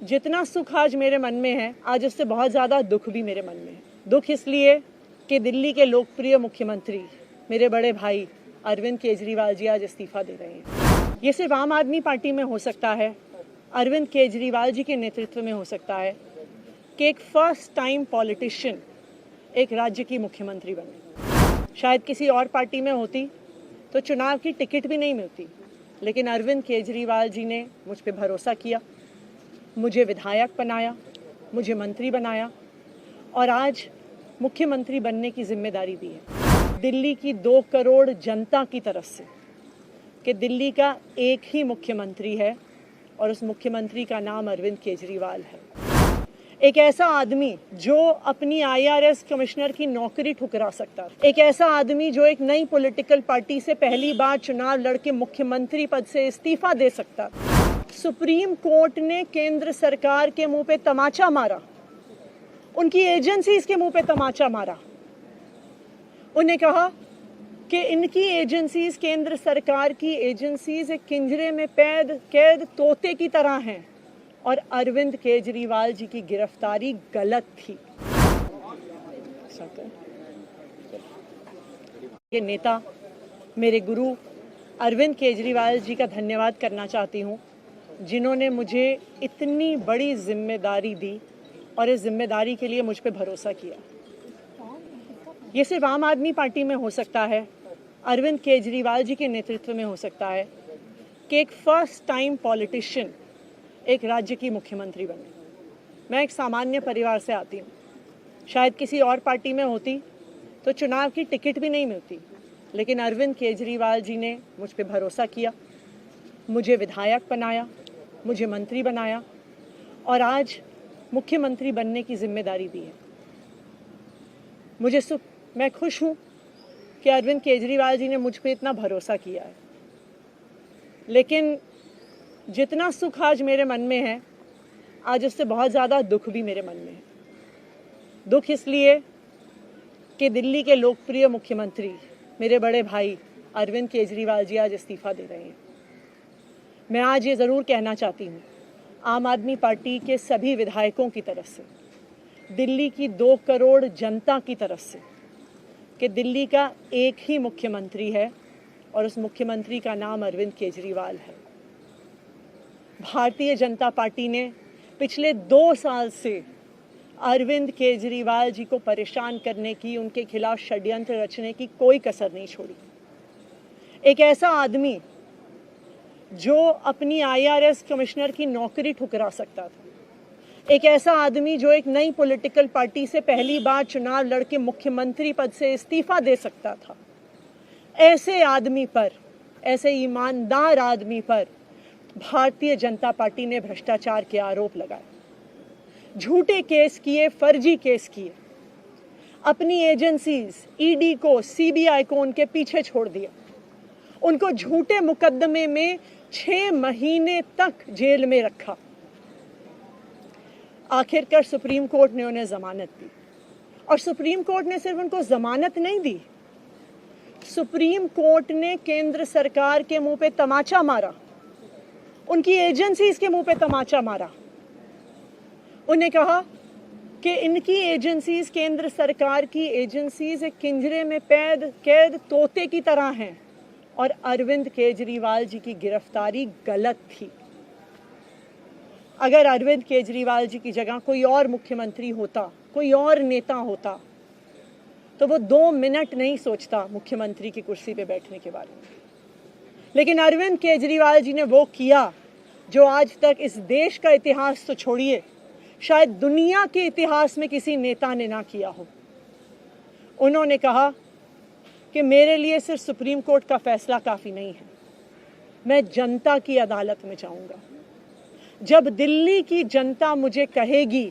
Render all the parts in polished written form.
जितना सुख आज मेरे मन में है, आज उससे बहुत ज़्यादा दुख भी मेरे मन में है। दुख इसलिए कि दिल्ली के लोकप्रिय मुख्यमंत्री मेरे बड़े भाई अरविंद केजरीवाल जी आज इस्तीफा दे रहे हैं। ये सिर्फ आम आदमी पार्टी में हो सकता है, अरविंद केजरीवाल जी के नेतृत्व में हो सकता है कि एक फर्स्ट टाइम पॉलिटिशियन एक राज्य की मुख्यमंत्री बने। शायद किसी और पार्टी में होती तो चुनाव की टिकट भी नहीं मिलती, लेकिन अरविंद केजरीवाल जी ने मुझ पर भरोसा किया, मुझे विधायक बनाया, मुझे मंत्री बनाया और आज मुख्यमंत्री बनने की जिम्मेदारी दी है दिल्ली की 2 करोड़ जनता की तरफ से कि दिल्ली का एक ही मुख्यमंत्री है और उस मुख्यमंत्री का नाम अरविंद केजरीवाल है। एक ऐसा आदमी जो अपनी IRS कमिश्नर की नौकरी ठुकरा सकता है, एक ऐसा आदमी जो एक नई पॉलिटिकल पार्टी से पहली बार चुनाव लड़के मुख्यमंत्री पद से इस्तीफा दे सकता है। सुप्रीम कोर्ट ने केंद्र सरकार के मुंह पे तमाचा मारा, उनकी एजेंसीज के मुंह पे तमाचा मारा। उन्हें कहा कि इनकी एजेंसीज, केंद्र सरकार की एजेंसीज एक पिंजरे में कैद तोते की तरह हैं और अरविंद केजरीवाल जी की गिरफ्तारी गलत थी। ये नेता, मेरे गुरु अरविंद केजरीवाल जी का धन्यवाद करना चाहती हूँ, जिन्होंने मुझे इतनी बड़ी जिम्मेदारी दी और इस जिम्मेदारी के लिए मुझ पे भरोसा किया। ये सिर्फ आम आदमी पार्टी में हो सकता है, अरविंद केजरीवाल जी के नेतृत्व में हो सकता है कि एक फर्स्ट टाइम पॉलिटिशियन एक राज्य की मुख्यमंत्री बने। मैं एक सामान्य परिवार से आती हूँ, शायद किसी और पार्टी में होती तो चुनाव की टिकट भी नहीं मिलती, लेकिन अरविंद केजरीवाल जी ने मुझ पे भरोसा किया, मुझे विधायक बनाया, मुझे मंत्री बनाया और आज मुख्यमंत्री बनने की जिम्मेदारी दी है। मैं खुश हूँ कि अरविंद केजरीवाल जी ने मुझ पे इतना भरोसा किया है, लेकिन जितना सुख आज मेरे मन में है, आज उससे बहुत ज़्यादा दुख भी मेरे मन में है। दुख इसलिए कि दिल्ली के लोकप्रिय मुख्यमंत्री मेरे बड़े भाई अरविंद केजरीवाल जी आज इस्तीफा दे रहे हैं। मैं आज ये ज़रूर कहना चाहती हूँ आम आदमी पार्टी के सभी विधायकों की तरफ से, दिल्ली की 2 करोड़ जनता की तरफ से कि दिल्ली का एक ही मुख्यमंत्री है और उस मुख्यमंत्री का नाम अरविंद केजरीवाल है। भारतीय जनता पार्टी ने पिछले 2 साल से अरविंद केजरीवाल जी को परेशान करने की, उनके खिलाफ षड्यंत्र रचने की कोई कसर नहीं छोड़ी। एक ऐसा आदमी जो अपनी IRS कमिश्नर की नौकरी ठुकरा सकता था, एक ऐसा आदमी जो एक नई पॉलिटिकल पार्टी से पहली बार चुनाव लड़के मुख्यमंत्री पद से इस्तीफा दे सकता था, ऐसे आदमी पर, ऐसे ईमानदार आदमी पर भारतीय जनता पार्टी ने भ्रष्टाचार के आरोप लगाए, झूठे केस किए, फर्जी केस किए, अपनी एजेंसीज ED को, CBI को उनके पीछे छोड़ दिया, उनको झूठे मुकदमे में 6 महीने तक जेल में रखा। आखिरकार सुप्रीम कोर्ट ने उन्हें जमानत दी और सुप्रीम कोर्ट ने सिर्फ उनको जमानत नहीं दी, सुप्रीम कोर्ट ने केंद्र सरकार के मुंह पे तमाचा मारा, उनकी एजेंसीज के मुंह पे तमाचा मारा। उन्हें कहा कि इनकी एजेंसीज, केंद्र सरकार की एजेंसीज एक पिंजरे में कैद तोते की तरह हैं और अरविंद केजरीवाल जी की गिरफ्तारी गलत थी। अगर अरविंद केजरीवाल जी की जगह कोई और मुख्यमंत्री होता, कोई और नेता होता, तो वो 2 मिनट नहीं सोचता मुख्यमंत्री की कुर्सी पे बैठने के बारे में। लेकिन अरविंद केजरीवाल जी ने वो किया जो आज तक इस देश का इतिहास तो छोड़िए, शायद दुनिया के इतिहास में किसी नेता ने ना किया हो। उन्होंने कहा कि मेरे लिए सिर्फ सुप्रीम कोर्ट का फैसला काफ़ी नहीं है, मैं जनता की अदालत में जाऊंगा। जब दिल्ली की जनता मुझे कहेगी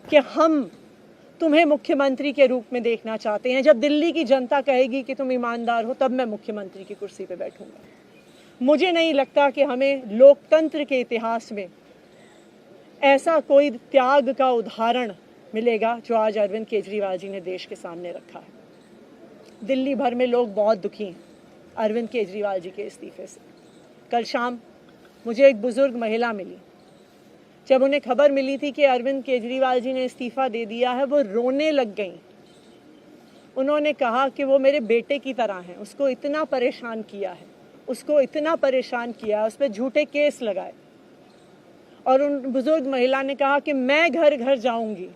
कि हम तुम्हें मुख्यमंत्री के रूप में देखना चाहते हैं, जब दिल्ली की जनता कहेगी कि तुम ईमानदार हो, तब मैं मुख्यमंत्री की कुर्सी पे बैठूंगा। मुझे नहीं लगता कि हमें लोकतंत्र के इतिहास में ऐसा कोई त्याग का उदाहरण मिलेगा जो आज अरविंद केजरीवाल जी ने देश के सामने रखा है। दिल्ली भर में लोग बहुत दुखी हैं अरविंद केजरीवाल जी के इस्तीफे से। कल शाम मुझे एक बुजुर्ग महिला मिली जब उन्हें खबर मिली थी कि अरविंद केजरीवाल जी ने इस्तीफा दे दिया है, वो रोने लग गईं। उन्होंने कहा कि वो मेरे बेटे की तरह हैं, उसको इतना परेशान किया है, उसको इतना परेशान किया, उस पर झूठे केस लगाए। और उन बुजुर्ग महिला ने कहा कि मैं घर घर जाऊंगी,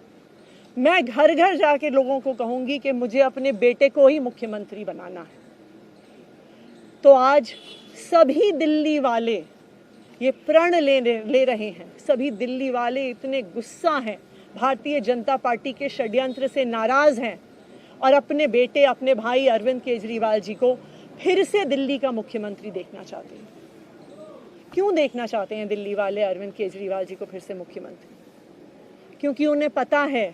मैं घर घर जाके लोगों को कहूंगी कि मुझे अपने बेटे को ही मुख्यमंत्री बनाना है। तो आज सभी दिल्ली वाले ये प्रण ले रहे हैं, सभी दिल्ली वाले इतने गुस्सा हैं, भारतीय जनता पार्टी के षड्यंत्र से नाराज हैं और अपने बेटे, अपने भाई अरविंद केजरीवाल जी को फिर से दिल्ली का मुख्यमंत्री देखना चाहते हैं। क्यों देखना चाहते हैं दिल्ली वाले अरविंद केजरीवाल जी को फिर से मुख्यमंत्री? क्योंकि उन्हें पता है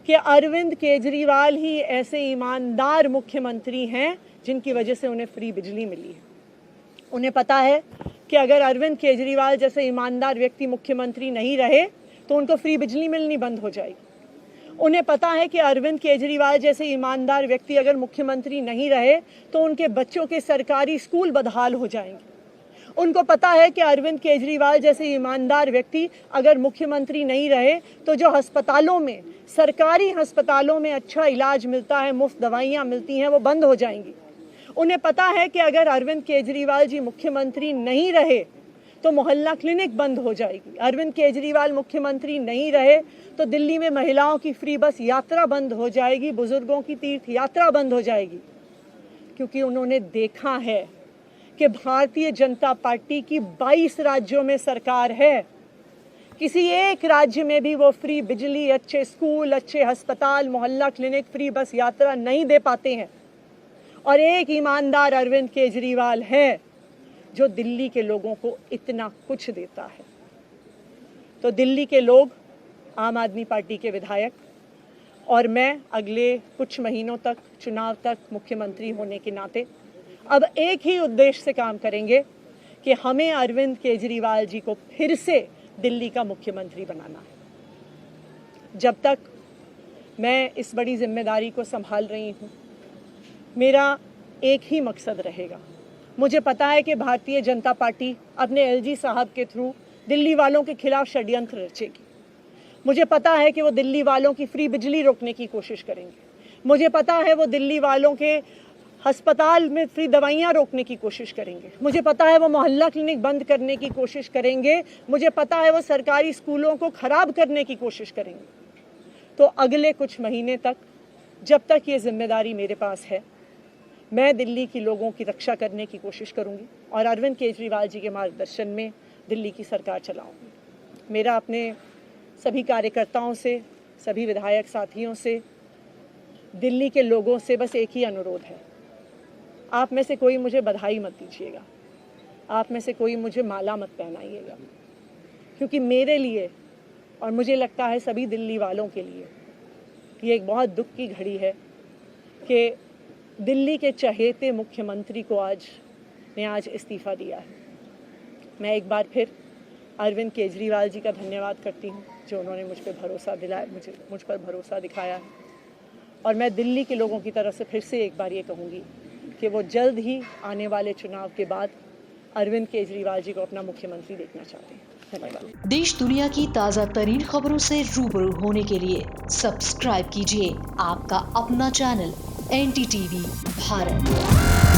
कि अरविंद केजरीवाल ही ऐसे ईमानदार मुख्यमंत्री हैं जिनकी वजह से उन्हें फ्री बिजली मिली है। उन्हें पता है कि अगर अरविंद केजरीवाल जैसे ईमानदार व्यक्ति मुख्यमंत्री नहीं रहे तो उनको फ्री बिजली मिलनी बंद हो जाएगी। उन्हें पता है कि अरविंद केजरीवाल जैसे ईमानदार व्यक्ति अगर मुख्यमंत्री नहीं रहे तो उनके बच्चों के सरकारी स्कूल बदहाल हो जाएंगे। उनको पता है कि अरविंद केजरीवाल जैसे ईमानदार व्यक्ति अगर मुख्यमंत्री नहीं रहे तो जो अस्पतालों में, सरकारी अस्पतालों में अच्छा इलाज मिलता है, मुफ्त दवाइयाँ मिलती हैं, वो बंद हो जाएंगी। उन्हें पता है कि अगर अरविंद केजरीवाल जी मुख्यमंत्री नहीं रहे तो मोहल्ला क्लिनिक बंद हो जाएगी। अरविंद केजरीवाल मुख्यमंत्री नहीं रहे तो दिल्ली में महिलाओं की फ्री बस यात्रा बंद हो जाएगी, बुजुर्गों की तीर्थ यात्रा बंद हो जाएगी। क्योंकि उन्होंने देखा है कि भारतीय जनता पार्टी की 22 राज्यों में सरकार है, किसी एक राज्य में भी वो फ्री बिजली, अच्छे स्कूल, अच्छे अस्पताल, मोहल्ला क्लिनिक, फ्री बस यात्रा नहीं दे पाते हैं। और एक ईमानदार अरविंद केजरीवाल है जो दिल्ली के लोगों को इतना कुछ देता है। तो दिल्ली के लोग, आम आदमी पार्टी के विधायक और मैं अगले कुछ महीनों तक, चुनाव तक मुख्यमंत्री होने के नाते अब एक ही उद्देश्य से काम करेंगे कि हमें अरविंद केजरीवाल जी को फिर से दिल्ली का मुख्यमंत्री बनाना है। जब तक मैं इस बड़ी जिम्मेदारी को संभाल रही हूँ, मेरा एक ही मकसद रहेगा। मुझे पता है कि भारतीय जनता पार्टी अपने एलजी साहब के थ्रू दिल्ली वालों के खिलाफ षड्यंत्र रचेगी। मुझे पता है कि वो दिल्ली वालों की फ्री बिजली रोकने की कोशिश करेंगे। मुझे पता है वो दिल्ली वालों के अस्पताल में फ्री दवाइयाँ रोकने की कोशिश करेंगे। मुझे पता है वो मोहल्ला क्लिनिक बंद करने की कोशिश करेंगे। मुझे पता है वो सरकारी स्कूलों को खराब करने की कोशिश करेंगे। तो अगले कुछ महीने तक, जब तक ये जिम्मेदारी मेरे पास है, मैं दिल्ली के लोगों की रक्षा करने की कोशिश करूंगी और अरविंद केजरीवाल जी के मार्गदर्शन में दिल्ली की सरकार चलाऊंगी। मेरा अपने सभी कार्यकर्ताओं से, सभी विधायक साथियों से, दिल्ली के लोगों से बस एक ही अनुरोध है, आप में से कोई मुझे बधाई मत दीजिएगा, आप में से कोई मुझे माला मत पहनाइएगा, क्योंकि मेरे लिए और मुझे लगता है सभी दिल्ली वालों के लिए ये एक बहुत दुख की घड़ी है कि दिल्ली के चहेते मुख्यमंत्री को आज इस्तीफा दिया है। मैं एक बार फिर अरविंद केजरीवाल जी का धन्यवाद करती हूँ जो उन्होंने मुझ पर भरोसा दिलाया, मुझ पर भरोसा दिखाया है। और मैं दिल्ली के लोगों की तरफ से फिर से एक बार ये कहूँगी कि वो जल्द ही आने वाले चुनाव के बाद अरविंद केजरीवाल जी को अपना मुख्यमंत्री देखना चाहते हैं। धन्यवाद। देश दुनिया की ताज़ा तरीन खबरों से रूबरू होने के लिए सब्सक्राइब कीजिए आपका अपना चैनल NDTV भारत।